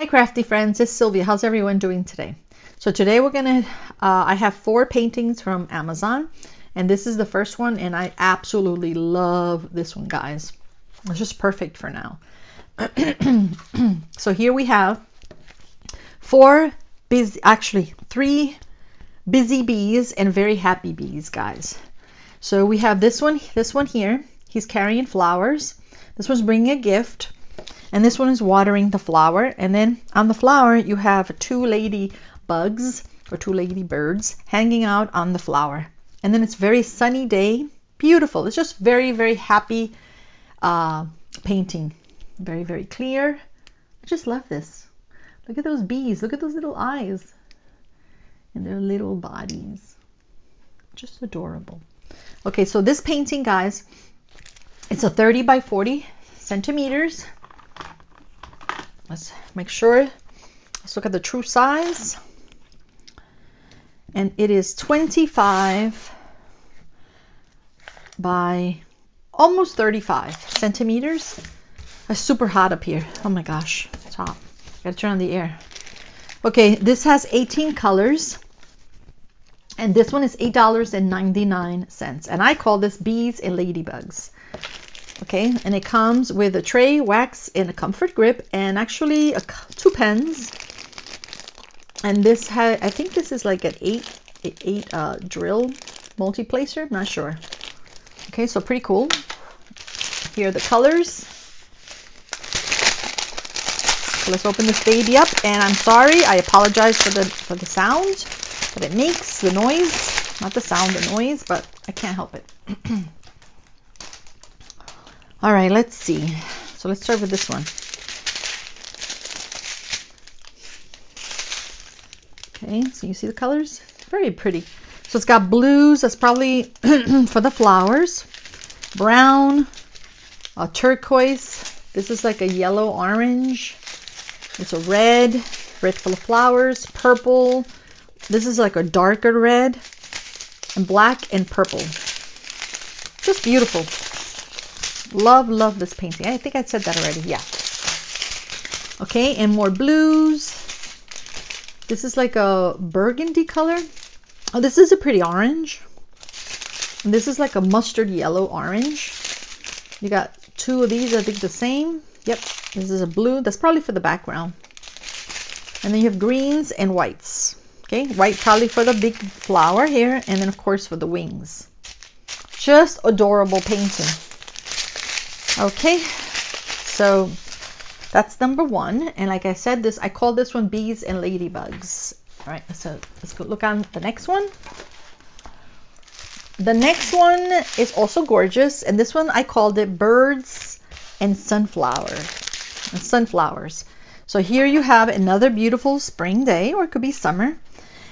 Hi Crafty Friends, it's Sylvia. How's everyone doing today? So today I have 4 paintings from Amazon, and this is the first one, and I absolutely love this one, guys. It's just perfect for now. So here we have 3 busy bees and very happy bees, guys. So we have this one here. He's carrying flowers. This one's bringing a gift. And this one is watering the flower. And then on the flower, you have 2 ladybugs or 2 ladybirds hanging out on the flower. And then it's very sunny day. Beautiful. It's just very, very happy painting. Very, very clear. I just love this. Look at those bees. Look at those little eyes. And their little bodies. Just adorable. Okay, so this painting, guys, it's a 30 by 40 centimeters. Let's make sure. Let's look at the true size. And it is 25 by almost 35 centimeters. It's super hot up here. Oh my gosh, it's hot. Gotta turn on the air. Okay, this has 18 colors. And this one is $8.99. And I call this Bees and Ladybugs. Okay, and it comes with a tray, wax, and a comfort grip, and actually 2 pens. And this has, I think this is like an 8 drill multi-placer. Not sure. Okay, so pretty cool. Here are the colors. So let's open this baby up. And I'm sorry, I apologize for the sound that it makes, the noise, not the sound, the noise, but I can't help it. All right, let's see. So let's start with this one. Okay, so you see the colors? Very pretty. So it's got blues, that's probably for the flowers. Brown, turquoise. This is like a yellow orange. It's a red full of flowers. Purple. This is like a darker red. And black and purple. Just beautiful. Love this painting. I think I said that already. Yeah. Okay, and more blues. This is like a burgundy color. Oh, this is a pretty orange. And this is like a mustard yellow orange. You got 2 of these, I think the same. Yep, this is a blue. That's probably for the background. And then you have greens and whites. Okay, white probably for the big flower here. And then, of course, for the wings. Just adorable painting. Okay, so that's number 1, and like I said, I call this one Bees and Ladybugs. All right, so let's go look on the next one. The next one is also gorgeous, and this one I called it Birds and Sunflowers. So here you have another beautiful spring day, or it could be summer,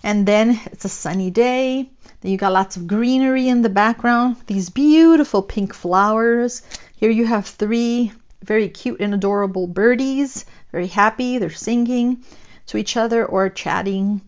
and then it's a sunny day. Then you got lots of greenery in the background. These beautiful pink flowers. Here you have 3 very cute and adorable birdies, very happy. They're singing to each other or chatting.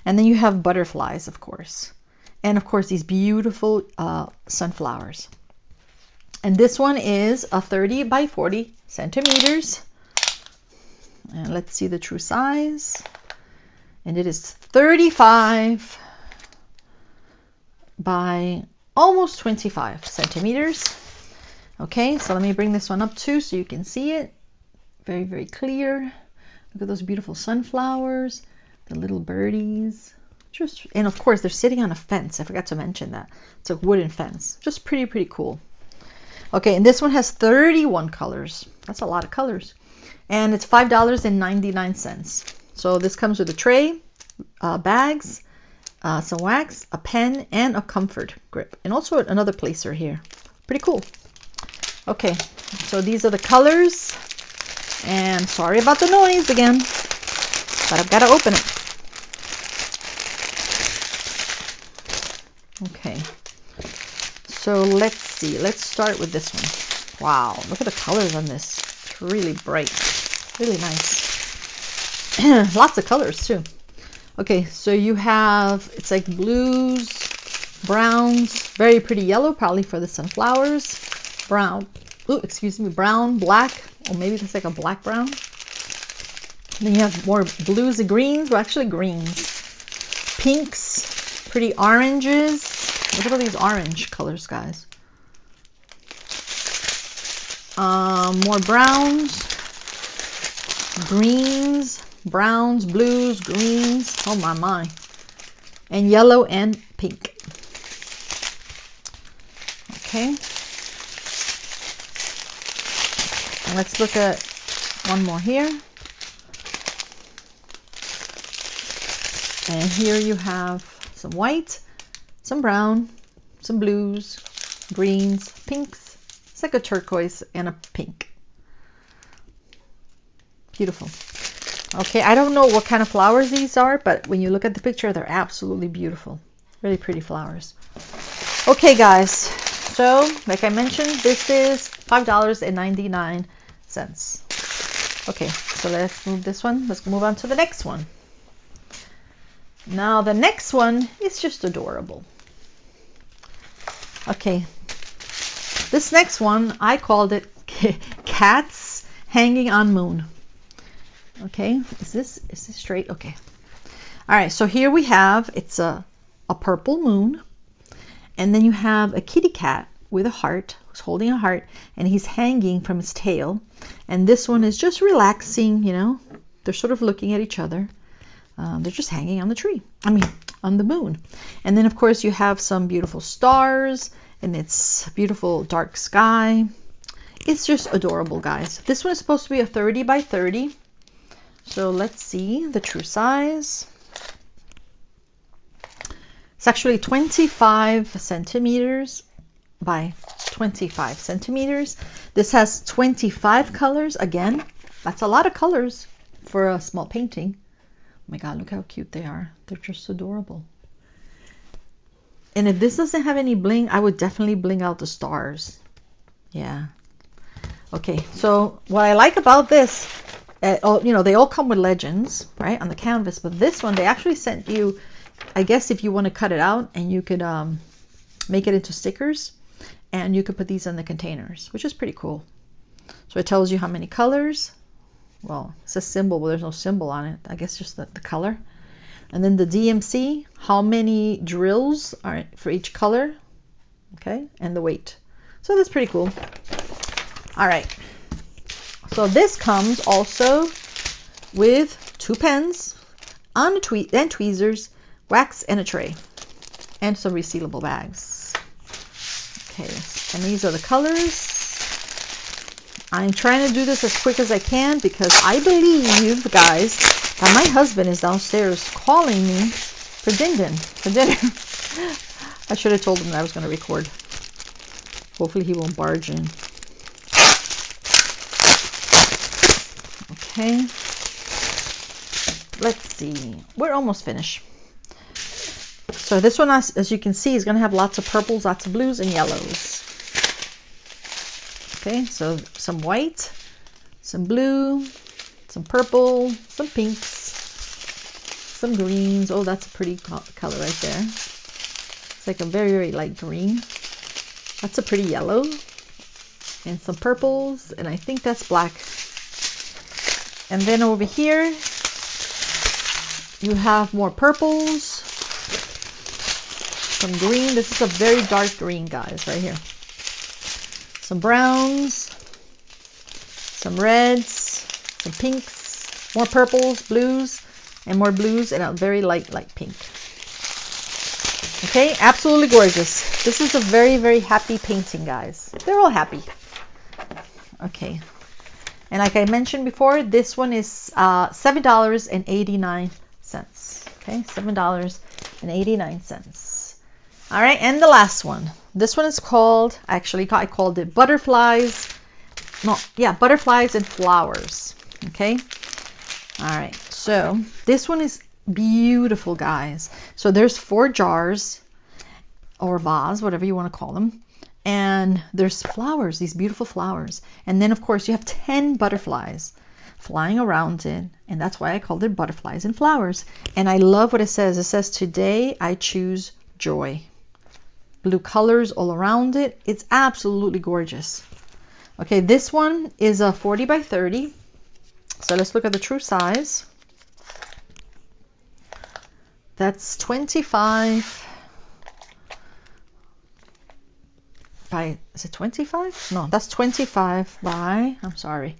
And then you have butterflies, of course. And of course, these beautiful sunflowers. And this one is a 30 by 40 centimeters. And let's see the true size. And it is 35 by almost 25 centimeters. Okay, so let me bring this one up too so you can see it. Very, very clear. Look at those beautiful sunflowers, the little birdies. And of course, they're sitting on a fence. I forgot to mention that. It's a wooden fence. Just pretty cool. Okay, and this one has 31 colors. That's a lot of colors. And it's $5.99. So this comes with a tray, bags, some wax, a pen, and a comfort grip. And also another placer here. Pretty cool. Okay, so these are the colors, and sorry about the noise again, but I've got to open it. Okay, so let's see, let's start with this one. Wow, look at the colors on this. It's really bright, really nice. Lots of colors too. Okay, so you have, it's like blues, browns, very pretty yellow, probably for the sunflowers. Brown, black, or maybe that's like a black brown. Then you have more blues and greens. Well, actually greens. Pinks. Pretty oranges. Look at all these orange colors, guys. More browns. Greens. Browns, blues, greens. Oh my. And yellow and pink. Okay. And let's look at one more here. And here you have some white, some brown, some blues, greens, pinks. It's like a turquoise and a pink. Beautiful. Okay, I don't know what kind of flowers these are, but when you look at the picture, they're absolutely beautiful. Really pretty flowers. Okay, guys. So, like I mentioned, this is $5.99. Okay, so let's move this one. Let's move on to the next one. Now, the next one is just adorable. Okay, this next one, I called it Cats Hanging on Moon. Okay, is this straight? Okay. All right, so here we have, it's a purple moon, and then you have a kitty cat with a heart, who's holding a heart, and he's hanging from his tail. And this one is just relaxing, you know. They're sort of looking at each other. They're just hanging on the tree. On the moon. And then, of course, you have some beautiful stars, and it's a beautiful dark sky. It's just adorable, guys. This one is supposed to be a 30 by 30. So let's see the true size. It's actually 25 centimeters by 25 centimeters. This has 25 colors. Again, that's a lot of colors for a small painting. Oh my God, look how cute they are. They're just adorable. And if this doesn't have any bling, I would definitely bling out the stars. Yeah. Okay, so what I like about this, you know, they all come with legends, right, on the canvas. But this one, they actually sent you, I guess if you want to cut it out and you could make it into stickers, and you could put these in the containers, which is pretty cool. So it tells you how many colors. Well, it's a symbol, but there's no symbol on it. I guess just the color. And then the DMC, how many drills are for each color. Okay, and the weight. So that's pretty cool. All right. So this comes also with 2 pens, and tweezers, wax, and a tray, and some resealable bags. Okay, and these are the colors. I'm trying to do this as quick as I can because I believe, guys, that my husband is downstairs calling me for dinner. I should have told him that I was going to record. Hopefully he won't barge in. Okay. Let's see. We're almost finished. So this one, as you can see, is going to have lots of purples, lots of blues, and yellows. Okay, so some white, some blue, some purple, some pinks, some greens. Oh, that's a pretty color right there. It's like a very, very light green. That's a pretty yellow. And some purples, and I think that's black. And then over here, you have more purples, some green. This is a very dark green, guys, right here. Some browns, some reds, some pinks, more purples, blues, and more blues, and a very light pink. Okay, absolutely gorgeous. This is a very, very happy painting, guys. They're all happy. Okay. And like I mentioned before, this one is $7.89. Okay, $7.89. All right, and the last one. This one is called, actually, I called it Butterflies. No, yeah, Butterflies and Flowers. Okay. All right. So this one is beautiful, guys. So there's 4 jars or vase, whatever you want to call them. And there's flowers, these beautiful flowers. And then, of course, you have 10 butterflies flying around it. And that's why I called it Butterflies and Flowers. And I love what it says. It says, today I choose joy. Blue colors all around it. It's absolutely gorgeous. Okay, this one is a 40 by 30. So let's look at the true size. That's 25 by, is it 25? No, that's 25 by, I'm sorry,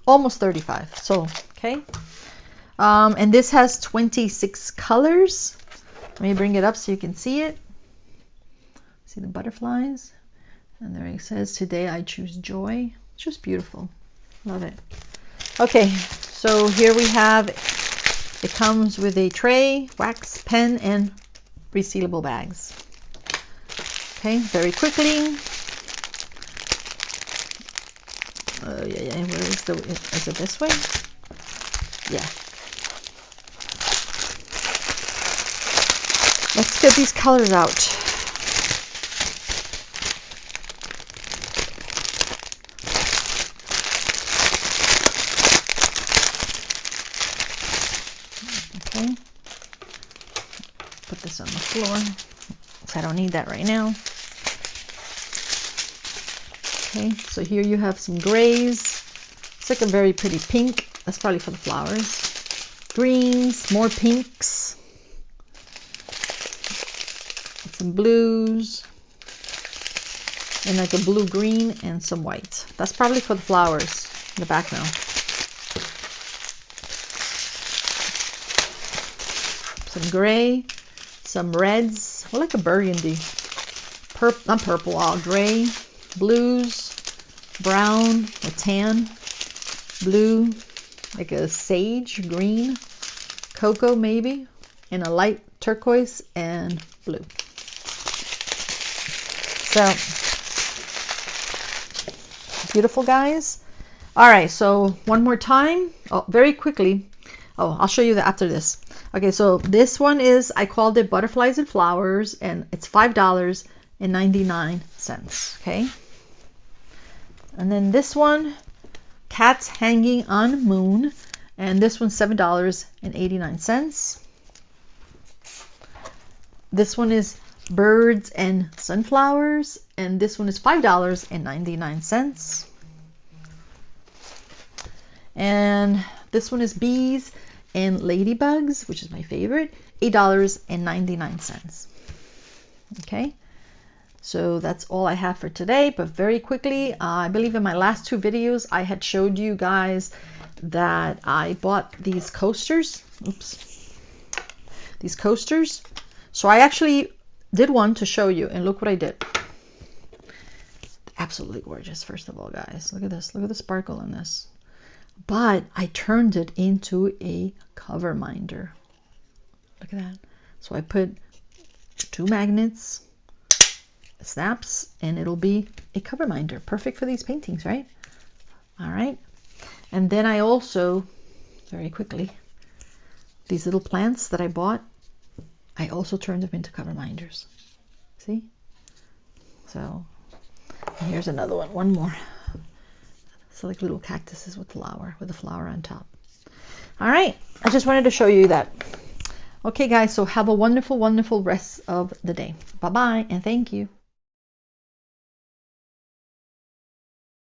almost 35. So, okay. And this has 26 colors. Let me bring it up so you can see it. See the butterflies? And there it says, today I choose joy. It's just beautiful. Love it. Okay, so here we have, it comes with a tray, wax, pen, and resealable bags. Okay, very quickly. Yeah. Where is the? Is it this way? Yeah. Let's get these colors out. Okay. Put this on the floor. I don't need that right now. Okay, so here you have some grays. It's like a very pretty pink. That's probably for the flowers. Greens, more pinks. Some blues. And like a blue-green and some white. That's probably for the flowers in the background. Some gray, some reds. Well, like a burgundy. Not purple, all gray. Blues, brown, a tan, blue, like a sage green, cocoa maybe, and a light turquoise and blue. So beautiful, guys. All right, so one more time. Oh, very quickly. Oh, I'll show you that after this. Okay, so this one is, I called it Butterflies and Flowers, and it's $5.99. Okay. And then this one, Cats Hanging on Moon, and this one's $7.89. This one is Birds and Sunflowers, and this one is $5.99. And this one is Bees and Ladybugs, which is my favorite, $8.99. Okay. So that's all I have for today, but very quickly, I believe in my last two videos, I had showed you guys that I bought these coasters. Oops. These coasters. So I actually did one to show you, and look what I did. Absolutely gorgeous, first of all, guys. Look at this. Look at the sparkle in this. But I turned it into a cover minder. Look at that. So I put 2 magnets, snaps, and it'll be a cover minder, perfect for these paintings, right? All right. And then I also, very quickly, these little plants that I bought, I also turned them into cover minders. See? So here's another one more. So like little cactuses with the flower on top. All right, I just wanted to show you that. Okay, guys, so have a wonderful, wonderful rest of the day. Bye-bye, and thank you.